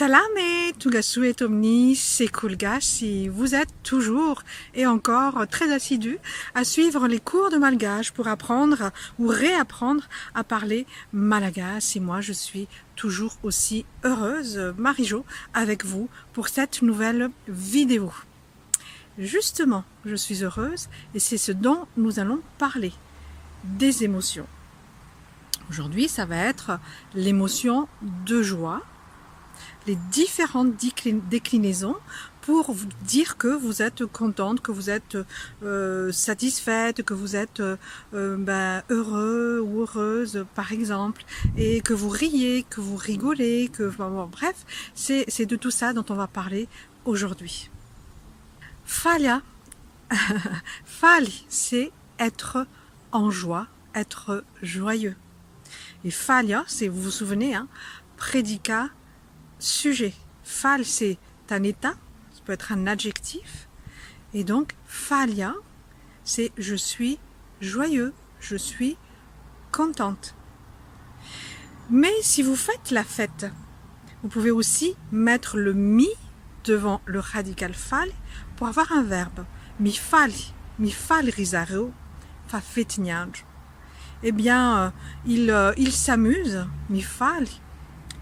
Salame, Tugasu et Omni, c'est Kulga si vous êtes toujours et encore très assidus à suivre les cours de malgache pour apprendre ou réapprendre à parler malagasy. Et moi, je suis toujours aussi heureuse, Marie-Jo, avec vous pour cette nouvelle vidéo. Justement, je suis heureuse et c'est ce dont nous allons parler, des émotions. Aujourd'hui, ça va être l'émotion de joie, les différentes déclinaisons pour vous dire que vous êtes contente, que vous êtes satisfaite, que vous êtes heureux ou heureuse par exemple, et que vous riez, que vous rigolez, que bon, bref, c'est de tout ça dont on va parler aujourd'hui. Falha, fali, c'est être en joie, être joyeux. Et falha, c'est, vous vous souvenez, hein, prédicat, sujet. Fal, c'est un état, ça peut être un adjectif. Et donc, falha, c'est je suis joyeux, je suis contente. Mais si vous faites la fête, vous pouvez aussi mettre le mi devant le radical fal pour avoir un verbe. Mi fal risareo, fa fetniage. Eh bien, il s'amuse, mi fal.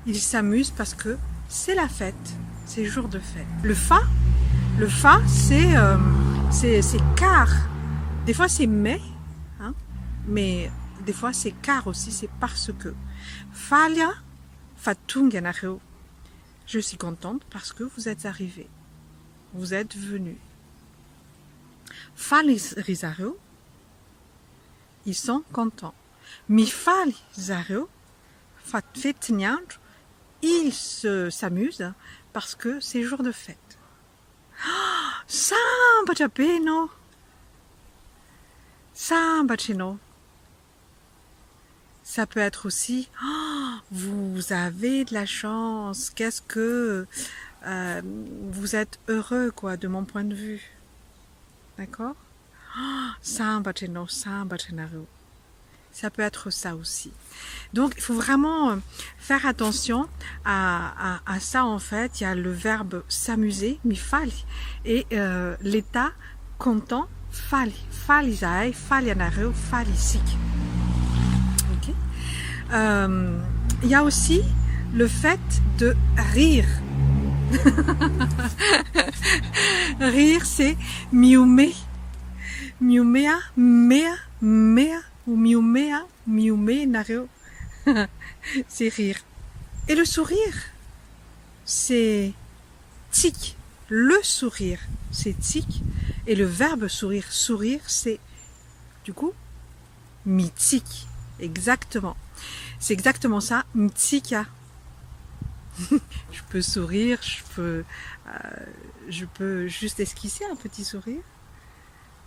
Il s'amuse parce que c'est la fête, c'est jour de fête. Le fa, c'est car. Des fois c'est mais, hein, mais des fois c'est car aussi, c'est parce que. Falha, fatunganareo. Je suis contente parce que vous êtes arrivés, vous êtes venus. Falisareo, ils sont contents. Mi falisareo, fatfetniage, ils s'amusent parce que c'est jour de fête. Samba chapeno, samba cheno. Ça peut être aussi, vous avez de la chance. Qu'est-ce que vous êtes heureux, quoi, de mon point de vue. D'accord? Samba cheno, samba chenaro. Ça peut être ça aussi. Donc, il faut vraiment faire attention à ça, en fait. Il y a le verbe s'amuser, mi fali, et l'état content, fali. Falizai, falianareo, falisik. Ok. Il y a aussi le fait de rire. Rire, c'est miumé. Miumea, mea, mea. Ou miumea, miumé, nareo. C'est rire. Et le sourire, c'est tic. Le sourire, c'est tic. Et le verbe sourire, c'est, du coup, mitik. Exactement. C'est exactement ça, mtika. Je peux sourire, je peux juste esquisser un petit sourire.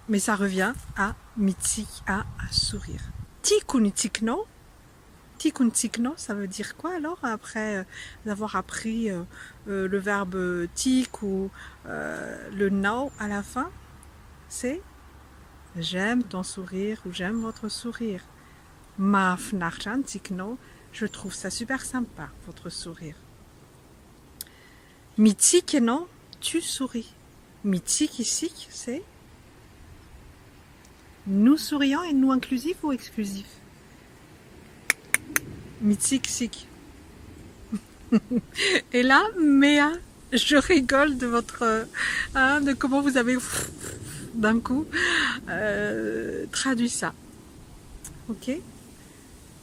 Mais ça revient à mitik, à sourire. Tikuntikno. Tikuntikno, ça veut dire quoi alors après avoir appris le verbe tik ou le no à la fin? C'est j'aime ton sourire ou j'aime votre sourire. Mafnarchan tikno, je trouve ça super sympa, votre sourire. Mitikeno, tu souris. Mitikisik, c'est nous souriants et nous inclusif ou exclusif? Mitik-sik. Et là, Méa, je rigole de votre... de comment vous avez d'un coup traduit ça. Ok?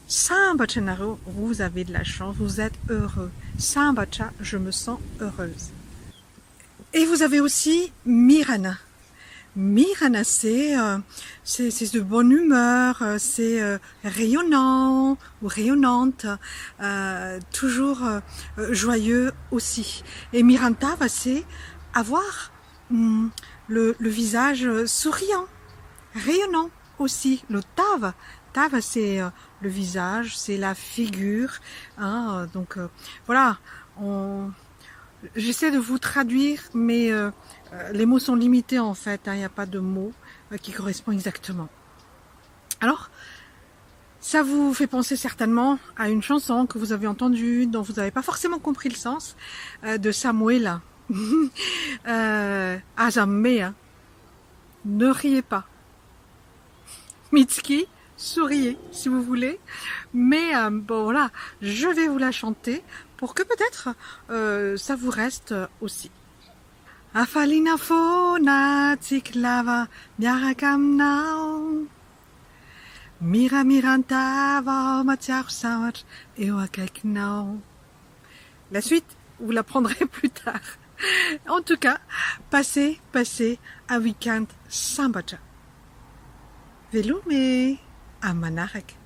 Sambacha, vous avez de la chance, vous êtes heureux. Sambacha, je me sens heureuse. Et vous avez aussi Mirana. Mirana, c'est de bonne humeur, c'est rayonnant ou rayonnante, toujours joyeux aussi. Et Miranta, c'est avoir le visage souriant, rayonnant aussi. Le Tav, c'est le visage, c'est la figure. Hein, donc voilà, j'essaie de vous traduire, mais les mots sont limités en fait, il n'y a pas de mots qui correspondent exactement. Alors, Ça vous fait penser certainement à une chanson que vous avez entendue, dont vous n'avez pas forcément compris le sens, de Samuel. Azamea. Ne riez pas. Mitski, souriez si vous voulez. Mais bon voilà, je vais vous la chanter pour que peut-être ça vous reste aussi. Afalina fona tiklava miarakam nao. Mira miranta va matiar samar et wakaknao. La suite, vous la prendrez plus tard. En tout cas, passez un week-end sympa. Velume à Manarek.